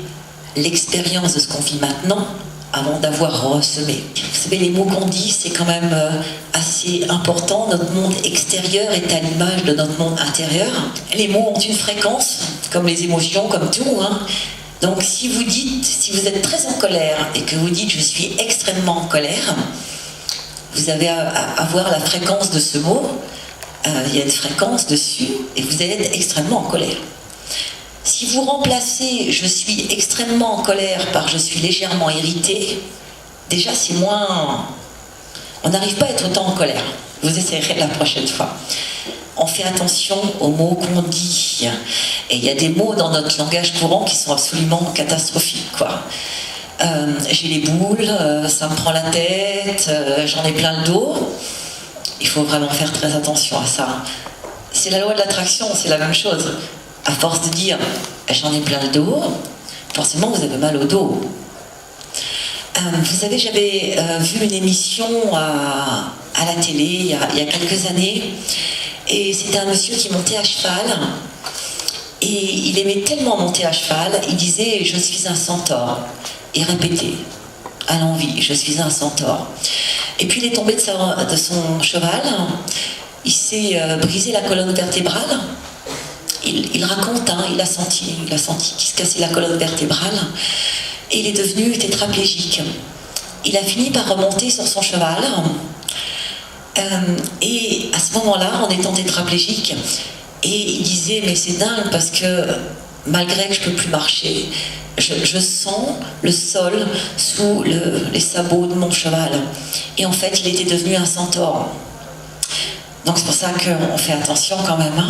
l'expérience de ce qu'on vit maintenant avant d'avoir ressemé. Vous savez, les mots qu'on dit, c'est quand même assez important. Notre monde extérieur est à l'image de notre monde intérieur. Les mots ont une fréquence, comme les émotions, comme tout. Donc si vous êtes très en colère et que vous dites « je suis extrêmement en colère », vous avez à voir la fréquence de ce mot. Il y a une fréquence dessus et vous allez être extrêmement en colère. Si vous remplacez « je suis extrêmement en colère » par « je suis légèrement irrité », déjà c'est moins... On n'arrive pas à être autant en colère. Vous essayerez la prochaine fois. On fait attention aux mots qu'on dit. Et il y a des mots dans notre langage courant qui sont absolument catastrophiques, quoi. J'ai les boules, ça me prend la tête, j'en ai plein le dos. Il faut vraiment faire très attention à ça. C'est la loi de l'attraction, c'est la même chose. À force de dire j'en ai plein le dos, forcément vous avez mal au dos. Vous savez, j'avais vu une émission à la télé il y a quelques années, et c'était un monsieur qui montait à cheval, et il aimait tellement monter à cheval, il disait « je suis un centaure », et répétait à l'envi « je suis un centaure ». Et puis il est tombé de son cheval, il s'est brisé la colonne vertébrale, il raconte, il a senti qu'il se cassait la colonne vertébrale, et il est devenu tétraplégique. Il a fini par remonter sur son cheval, et à ce moment-là, en étant tétraplégique, et il disait, mais c'est dingue parce que malgré que je ne peux plus marcher, je sens le sol sous les sabots de mon cheval. Et en fait, il était devenu un centaure. Donc c'est pour ça qu'on fait attention quand même.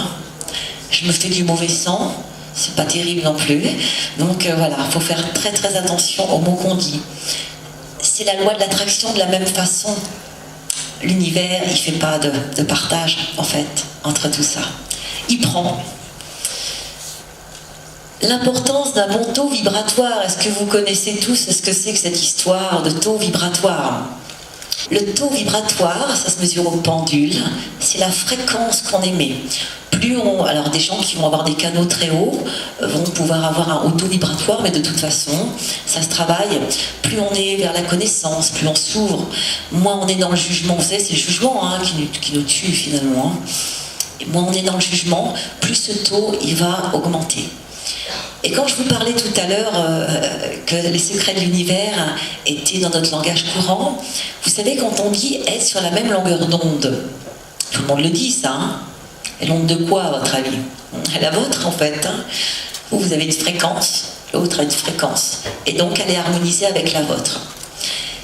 Je me fais du mauvais sang, c'est pas terrible non plus. Donc voilà, il faut faire très très attention aux mots qu'on dit. C'est la loi de l'attraction de la même façon. L'univers, il ne fait pas de partage, en fait, entre tout ça. Il prend. L'importance d'un bon taux vibratoire, est-ce que vous connaissez tous ce que c'est que cette histoire de taux vibratoire? Le taux vibratoire, ça se mesure au pendule, c'est la fréquence qu'on émet. Alors des gens qui vont avoir des canaux très hauts vont pouvoir avoir un haut taux vibratoire, mais de toute façon, ça se travaille. Plus on est vers la connaissance, plus on s'ouvre, moins on est dans le jugement. Vous savez, c'est le jugement qui nous tue finalement. Et moins on est dans le jugement, plus ce taux il va augmenter. Et quand je vous parlais tout à l'heure que les secrets de l'univers étaient dans notre langage courant, vous savez, quand on dit être sur la même longueur d'onde, tout le monde le dit ça, Et l'onde de quoi, à votre avis? La vôtre, en fait. Vous avez une fréquence, l'autre a une fréquence. Et donc, elle est harmonisée avec la vôtre.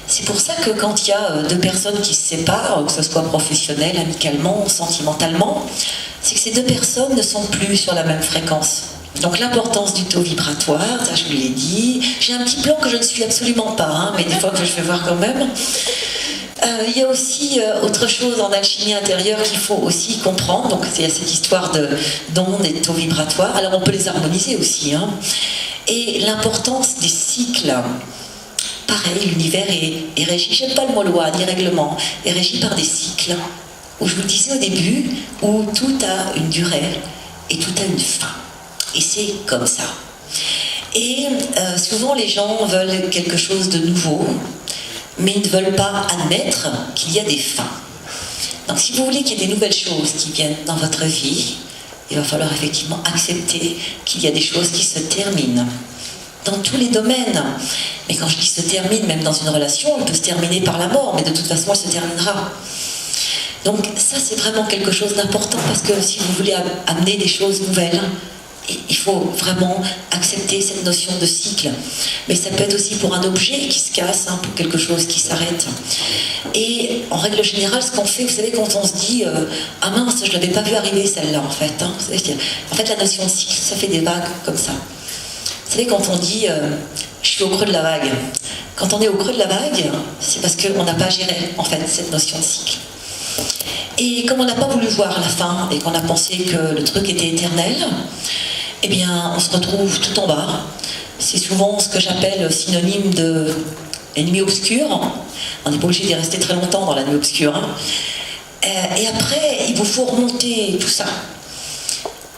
C'est pour ça que quand il y a deux personnes qui se séparent, que ce soit professionnel, amicalement, sentimentalement, c'est que ces deux personnes ne sont plus sur la même fréquence. Donc l'importance du taux vibratoire, ça je vous l'ai dit. J'ai un petit plan que je ne suis absolument pas, mais des fois que je fais voir quand même. Il y a aussi autre chose en alchimie intérieure qu'il faut aussi comprendre. Donc il y a cette histoire d'ondes et de taux vibratoires. Alors on peut les harmoniser aussi. Et l'importance des cycles. Pareil, l'univers est régi, j'aime pas le mot loi ni règlement, est régi par des cycles. où je vous le disais au début, où tout a une durée et tout a une fin. Et c'est comme ça. Et souvent les gens veulent quelque chose de nouveau, mais ils ne veulent pas admettre qu'il y a des fins. Donc si vous voulez qu'il y ait des nouvelles choses qui viennent dans votre vie, il va falloir effectivement accepter qu'il y a des choses qui se terminent. Dans tous les domaines. Mais quand je dis se termine, même dans une relation, elle peut se terminer par la mort, mais de toute façon, elle se terminera. Donc ça, c'est vraiment quelque chose d'important, parce que si vous voulez amener des choses nouvelles, il faut vraiment accepter cette notion de cycle. Mais ça peut être aussi pour un objet qui se casse, hein, pour quelque chose qui s'arrête. Et en règle générale, ce qu'on fait, vous savez, quand on se dit « Ah mince, je ne l'avais pas vu arriver celle-là, en fait. Hein. » En fait, la notion de cycle, ça fait des vagues comme ça. Vous savez, quand on dit je suis au creux de la vague, quand on est au creux de la vague, c'est parce qu'on n'a pas géré, en fait, cette notion de cycle. Et comme on n'a pas voulu voir la fin et qu'on a pensé que le truc était éternel, eh bien, on se retrouve tout en bas. C'est souvent ce que j'appelle synonyme de la nuit obscure. On n'est pas obligé d'y rester très longtemps dans la nuit obscure. Hein. Et après, il vous faut remonter tout ça.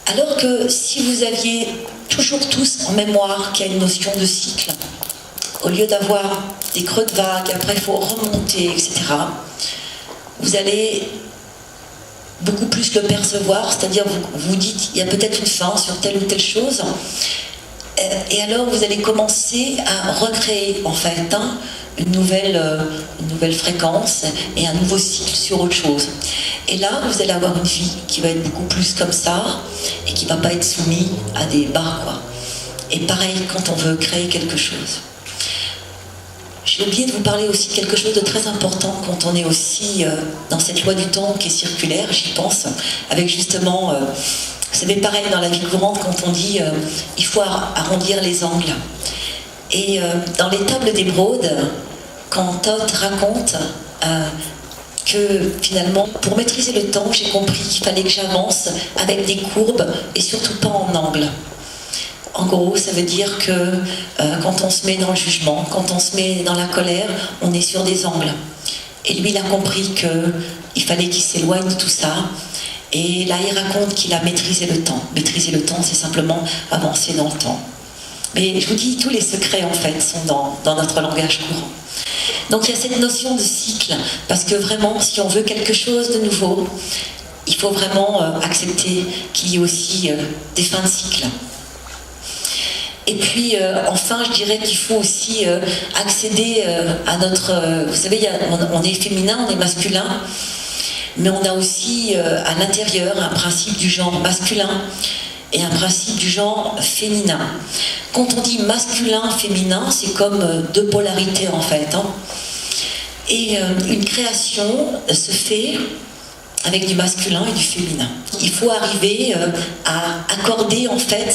Alors que si vous aviez toujours tous en mémoire qu'il y a une notion de cycle, au lieu d'avoir des creux de vague, après il faut remonter, etc., vous allez beaucoup plus le percevoir, c'est-à-dire vous vous dites il y a peut-être une fin sur telle ou telle chose, et alors vous allez commencer à recréer en fait une nouvelle fréquence et un nouveau cycle sur autre chose. Et là, vous allez avoir une vie qui va être beaucoup plus comme ça et qui ne va pas être soumise à des barres, quoi. Et pareil, quand on veut créer quelque chose. J'ai oublié de vous parler aussi de quelque chose de très important quand on est aussi dans cette loi du temps qui est circulaire, j'y pense, avec justement, vous savez, pareil dans la vie courante, quand on dit il faut arrondir les angles. Et dans les tables d'émeraude, quand Thoth raconte que finalement, pour maîtriser le temps, j'ai compris qu'il fallait que j'avance avec des courbes et surtout pas en angle. En gros, ça veut dire que quand on se met dans le jugement, quand on se met dans la colère, on est sur des angles. Et lui, il a compris qu'il fallait qu'il s'éloigne de tout ça. Et là, il raconte qu'il a maîtrisé le temps. Maîtriser le temps, c'est simplement avancer dans le temps. Mais je vous dis, tous les secrets, en fait, sont dans notre langage courant. Donc, il y a cette notion de cycle, parce que vraiment, si on veut quelque chose de nouveau, il faut vraiment accepter qu'il y ait aussi des fins de cycle. Et puis, enfin, je dirais qu'il faut aussi accéder à notre... vous savez, on est féminin, on est masculin, mais on a aussi à l'intérieur un principe du genre masculin et un principe du genre féminin. Quand on dit masculin, féminin, c'est comme deux polarités en fait. Hein. Et une création se fait avec du masculin et du féminin. Il faut arriver à accorder en fait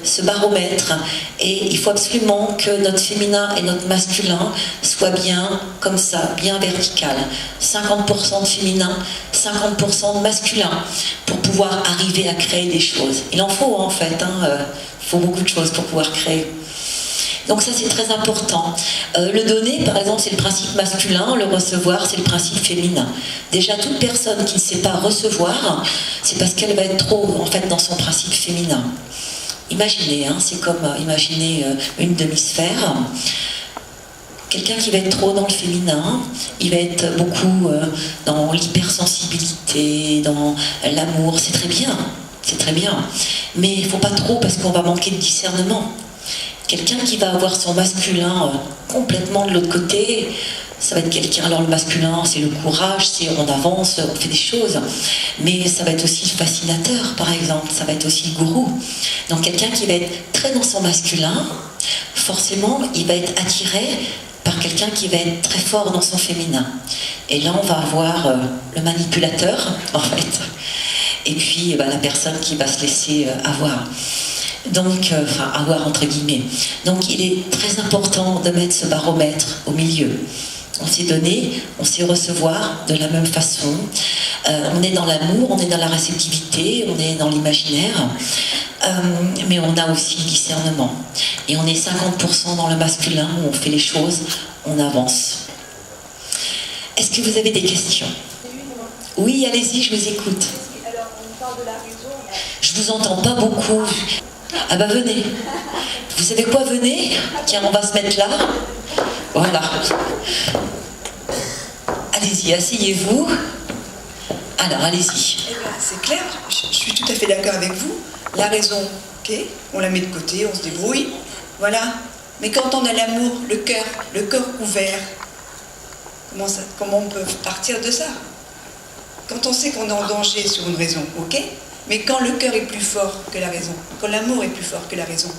ce baromètre, et il faut absolument que notre féminin et notre masculin soient bien comme ça, bien vertical. 50% de féminin, 50% de masculin, pour pouvoir arriver à créer des choses. Il en faut en fait, il faut beaucoup de choses pour pouvoir créer. Donc ça c'est très important. Le donner par exemple c'est le principe masculin, le recevoir c'est le principe féminin. Déjà toute personne qui ne sait pas recevoir, c'est parce qu'elle va être trop en fait dans son principe féminin. Imaginez, c'est comme imaginer une demi-sphère. Quelqu'un qui va être trop dans le féminin, il va être beaucoup dans l'hypersensibilité, dans l'amour, c'est très bien. Mais il ne faut pas trop parce qu'on va manquer de discernement. Quelqu'un qui va avoir son masculin complètement de l'autre côté, ça va être quelqu'un, alors le masculin c'est le courage, c'est on avance, on fait des choses, mais ça va être aussi le fascinateur par exemple, ça va être aussi le gourou. Donc quelqu'un qui va être très dans son masculin, forcément il va être attiré par quelqu'un qui va être très fort dans son féminin. Et là on va avoir le manipulateur en fait, et puis la personne qui va se laisser avoir. Donc, avoir entre guillemets. Donc il est très important de mettre ce baromètre au milieu. On sait donner, on sait recevoir de la même façon. On est dans l'amour, on est dans la réceptivité, on est dans l'imaginaire, mais on a aussi le discernement. Et on est 50% dans le masculin, où on fait les choses, on avance. Est-ce que vous avez des questions ? Oui, allez-y, je vous écoute. Alors, on parle de la raison. Je vous entends pas beaucoup. Ah bah venez. Vous savez quoi, venez. Tiens, on va se mettre là. Voilà. Allez-y, asseyez-vous. Alors, allez-y. Eh bien, c'est clair, je suis tout à fait d'accord avec vous. La raison, ok, on la met de côté, on se débrouille. Voilà. Mais quand on a l'amour, le cœur ouvert, comment on peut partir de ça? Quand on sait qu'on est en danger sur une raison, ok? Mais quand le cœur est plus fort que la raison, quand l'amour est plus fort que la raison.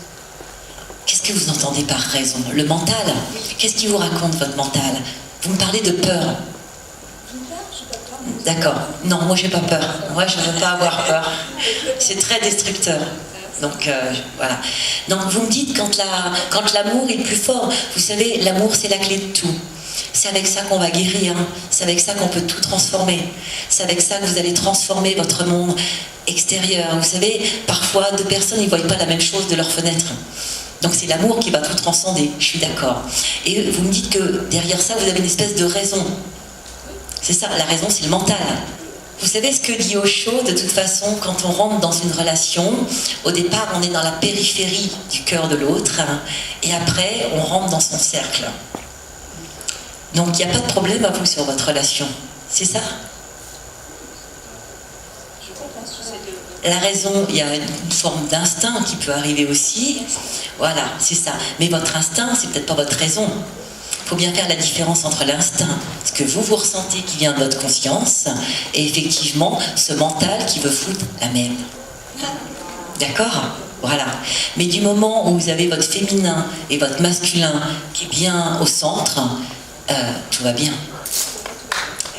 Qu'est-ce que vous entendez par raison? Le mental? Qu'est-ce qui vous raconte, votre mental? Vous me parlez de peur. D'accord. Non, moi j'ai pas peur. Moi je ne veux pas avoir peur. C'est très destructeur. Donc voilà. Donc vous me dites quand l'amour est plus fort, vous savez, l'amour c'est la clé de tout. C'est avec ça qu'on va guérir, c'est avec ça qu'on peut tout transformer. C'est avec ça que vous allez transformer votre monde extérieur. Vous savez, parfois deux personnes ne voient pas la même chose de leur fenêtre. Donc c'est l'amour qui va tout transcender, je suis d'accord. Et vous me dites que derrière ça, vous avez une espèce de raison. C'est ça, la raison, c'est le mental. Vous savez ce que dit Osho, de toute façon, quand on rentre dans une relation, au départ, on est dans la périphérie du cœur de l'autre, et après, on rentre dans son cercle. Donc, il n'y a pas de problème à vous sur votre relation. C'est ça? La raison, il y a une forme d'instinct qui peut arriver aussi. Voilà, c'est ça. Mais votre instinct, c'est peut-être pas votre raison. Il faut bien faire la différence entre l'instinct, ce que vous ressentez qui vient de votre conscience, et effectivement ce mental qui veut foutre la merde. D'accord? Voilà. Mais du moment où vous avez votre féminin et votre masculin qui est bien au centre, tout va bien.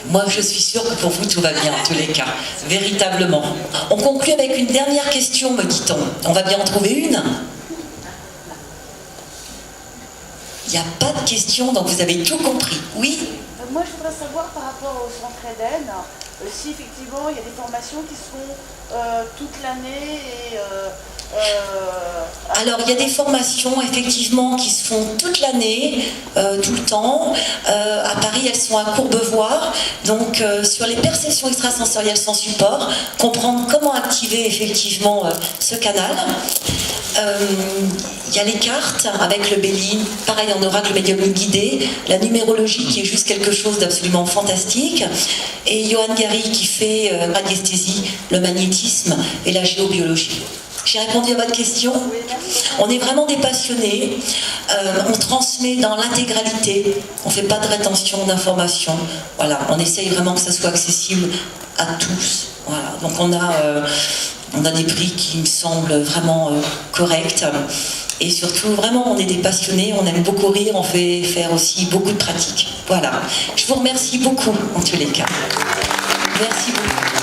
Moi, je suis sûre que pour vous, tout va bien, en tous les cas. Véritablement. On conclut avec une dernière question, me dit-on. On va bien en trouver une? Il n'y a pas de question, donc vous avez tout compris. Oui? Moi, je voudrais savoir par rapport au Centre Eden, si effectivement il y a des formations qui se font toute l'année et... Alors, il y a des formations, effectivement, qui se font toute l'année, tout le temps. À Paris, elles sont à Courbevoie. Donc, sur les perceptions extrasensorielles sans support, comprendre comment activer, effectivement, ce canal. Il y a les cartes avec le Béline, pareil en oracle médiumnique guidé, la numérologie qui est juste quelque chose d'absolument fantastique, et Johan Gary qui fait radiesthésie, le magnétisme et la géobiologie. J'ai répondu à votre question. On est vraiment des passionnés, on transmet dans l'intégralité, on ne fait pas de rétention d'informations, voilà, on essaye vraiment que ça soit accessible à tous. Voilà. Donc on a des prix qui me semblent vraiment corrects. Et surtout, vraiment, on est des passionnés, on aime beaucoup rire, on fait faire aussi beaucoup de pratiques. Voilà. Je vous remercie beaucoup, en tous les cas. Merci beaucoup.